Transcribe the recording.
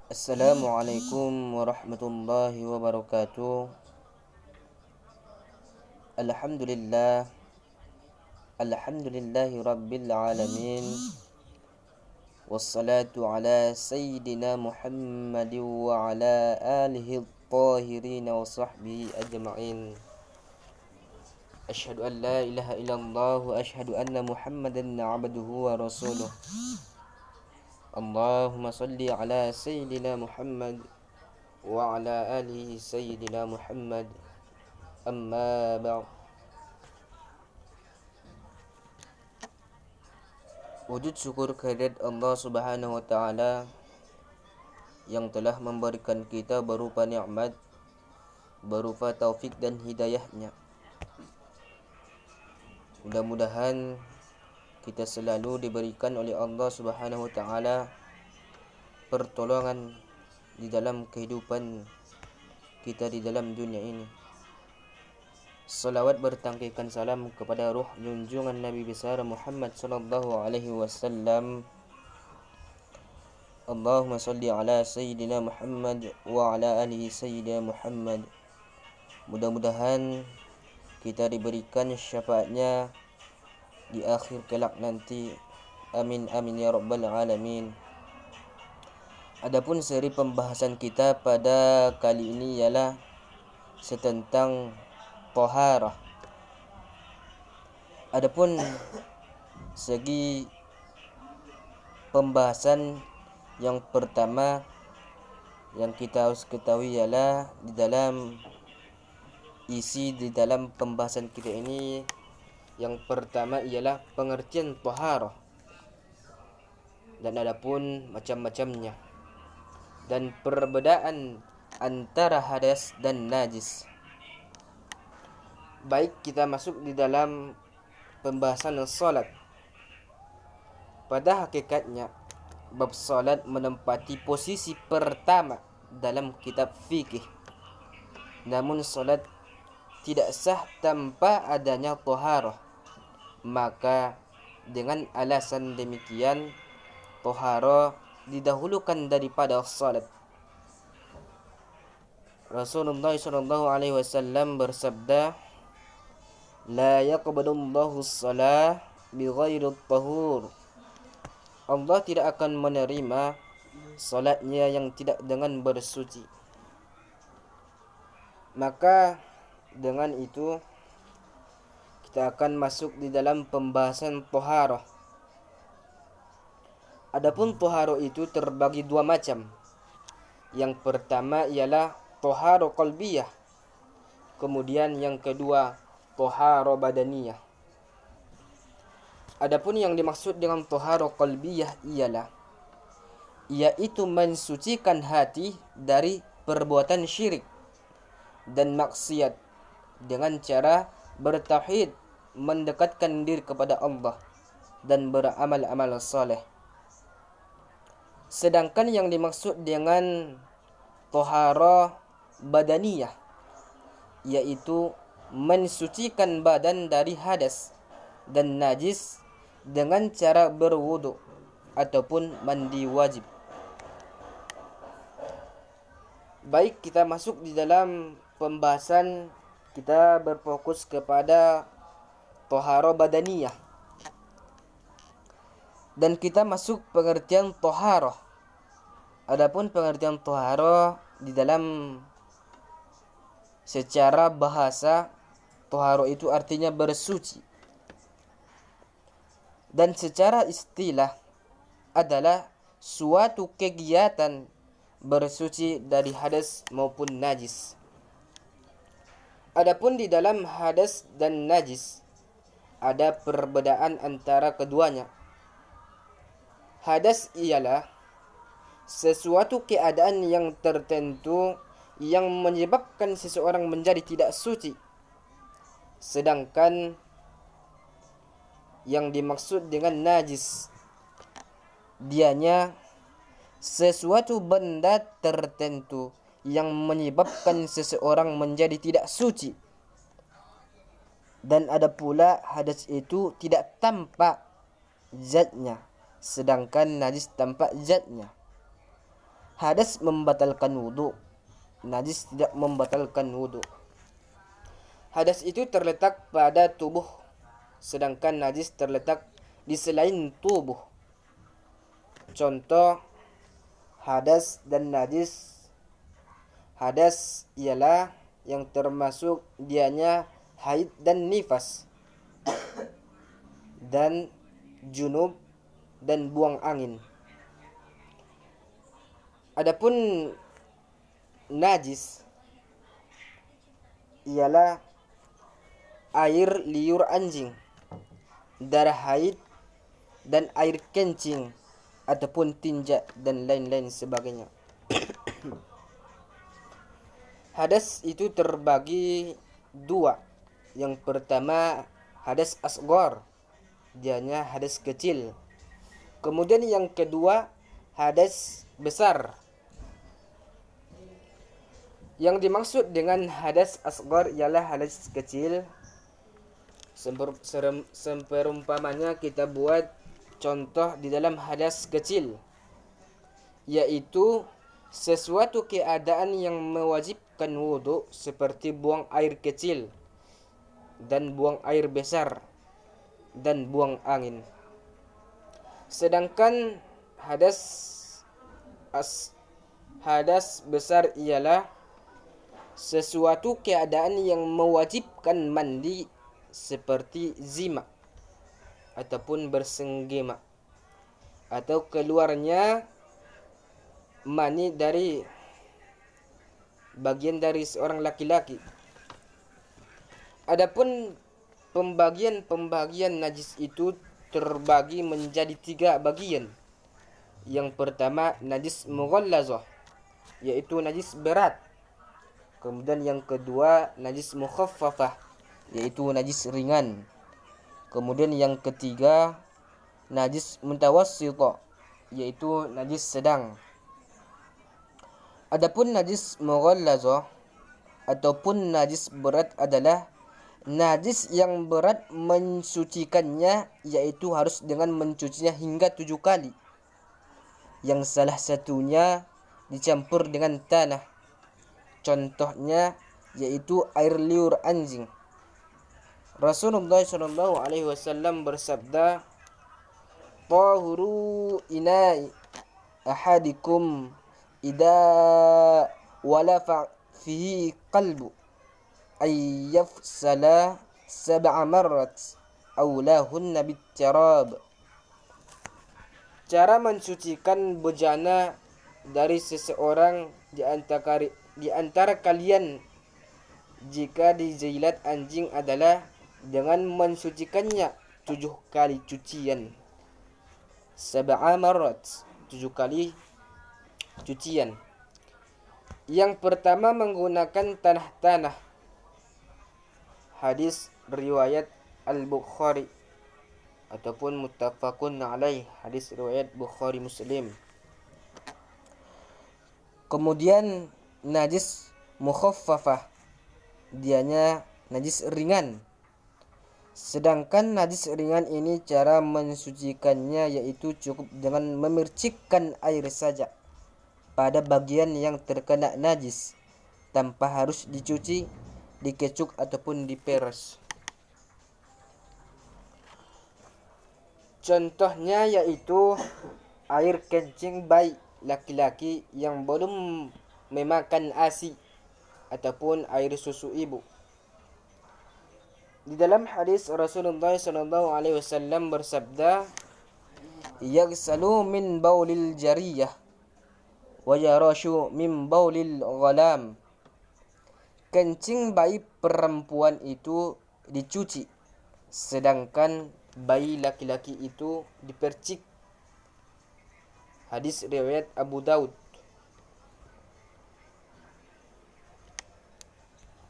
Assalamualaikum warahmatullahi wabarakatuh. Alhamdulillah. Alhamdulillahi rabbil alamin. Wassalatu ala sayyidina Muhammadin wa ala alihi at-tahirin wa sahbihi ajma'in. Ashhadu an la ilaha illallah wa ashhadu anna Muhammadan abduhu wa rasuluh. Allahumma salli ala sayyidina Muhammad wa ala alihi sayyidina Muhammad. Amma ba'd. Wujud syukur kehadirat Allah Subhanahu wa taala yang telah memberikan kita berupa nikmat, berupa taufik dan hidayahnya. Mudah-mudahan kita selalu diberikan oleh Allah Subhanahu wa taala pertolongan di dalam kehidupan kita di dalam dunia ini. Salawat bertangkikan salam kepada ruh junjungan Nabi besar Muhammad sallallahu alaihi wasallam. Allahumma salli ala sayyidina Muhammad wa ala alihi sayyidina Muhammad. Mudah-mudahan kita diberikan syafaatnya di akhir kelak nanti. Amin amin ya rabbal alamin. Adapun seri pembahasan kita pada kali ini ialah tentang taharah. Adapun segi pembahasan yang pertama yang kita harus ketahui ialah di dalam pembahasan kita ini, yang pertama ialah pengertian taharah dan adapun macam-macamnya dan perbedaan antara hadas dan najis. Baik, kita masuk di dalam pembahasan salat. Pada hakikatnya, bab salat menempati posisi pertama dalam kitab fikih. Namun salat tidak sah tanpa adanya taharah. Maka dengan alasan demikian, taharah didahulukan daripada salat. Rasulullah SAW bersabda, La yaqbalullahu as-salah bighairi tahur. Allah tidak akan menerima salatnya yang tidak dengan bersuci. Maka dengan itu kita akan masuk di dalam pembahasan taharah. Adapun taharah itu terbagi dua macam. Yang pertama ialah taharah qalbiyah. Kemudian yang kedua taharah badaniyah. Adapun yang dimaksud dengan taharah qalbiyah ialah yaitu mensucikan hati dari perbuatan syirik dan maksiat dengan cara bertauhid, mendekatkan diri kepada Allah dan beramal-amal saleh. Sedangkan yang dimaksud dengan taharah badaniyah yaitu mensucikan badan dari hadas dan najis dengan cara berwudu ataupun mandi wajib. Baik, kita masuk di dalam pembahasan. Kita berfokus kepada taharah badaniyah. Dan kita masuk pengertian taharah. Adapun pengertian taharah di dalam secara bahasa, taharah itu artinya bersuci. Dan secara istilah adalah suatu kegiatan bersuci dari hadas maupun najis. Adapun di dalam hadas dan najis ada perbedaan antara keduanya. Hadas ialah sesuatu keadaan yang tertentu yang menyebabkan seseorang menjadi tidak suci. Sedangkan yang dimaksud dengan najis, dianya sesuatu benda tertentu yang menyebabkan seseorang menjadi tidak suci. Dan ada pula hadas itu tidak tampak zatnya, sedangkan najis tampak zatnya. Hadas membatalkan wudu, najis tidak membatalkan wudu. Hadas itu terletak pada tubuh, sedangkan najis terletak di selain tubuh. Contoh hadas dan najis. Hadas ialah yang termasuk dianya haid dan nifas, dan junub dan buang angin. Adapun najis ialah air liur anjing, darah haid, dan air kencing ataupun tinja dan lain-lain sebagainya. Hadas itu terbagi dua. Yang pertama hadas asghar, dianya hadas kecil. Kemudian yang kedua hadas besar. Yang dimaksud dengan hadas asghar ialah hadas kecil. Seperumpamanya kita buat contoh di dalam hadas kecil, yaitu sesuatu keadaan yang mewajibkan wudu seperti buang air kecil dan buang air besar dan buang angin. Sedangkan hadas besar ialah sesuatu keadaan yang mewajibkan mandi seperti zima ataupun bersenggema atau keluarnya mani dari bagian dari seorang laki-laki. Adapun pembagian najis itu terbagi menjadi 3 bagian. Yang pertama najis mughallazah, yaitu najis berat. Kemudian yang kedua najis mukhaffafah, yaitu najis ringan. Kemudian yang ketiga najis mutawassithah, yaitu najis sedang. Adapun najis mughallazah ataupun najis berat adalah najis yang berat mensucikannya, yaitu harus dengan mencucinya hingga 7 kali. Yang salah satunya dicampur dengan tanah. Contohnya yaitu air liur anjing. Rasulullah SAW bersabda, "Tahuru ina'i ahadikum idza walafa fihi qalbu ayyafsala 7 marrat awlahunna bittirab." Cara mensucikan bejana dari seseorang di antara kalian jika dijilat anjing adalah dengan mensucikannya 7 kali cucian. 7 marrat, 7 kali cucian. Yang pertama menggunakan tanah-tanah. Hadis riwayat Al-Bukhari ataupun muttafaqun alaih, hadis riwayat Bukhari Muslim. Kemudian najis mukhaffafah, dianya najis ringan. Sedangkan najis ringan ini cara mensucikannya yaitu cukup dengan memercikkan air saja pada bagian yang terkena najis tanpa harus dicuci, dikecuk ataupun diperes. Contohnya yaitu air kencing bayi laki-laki yang belum memakan ASI ataupun air susu ibu. Di dalam hadis Rasulullah SAW bersabda, "Yaghsalu min baulil jariyah wa yarashu min baulil ghalam." Kencing bayi perempuan itu dicuci, sedangkan bayi laki-laki itu dipercik. Hadis riwayat Abu Daud.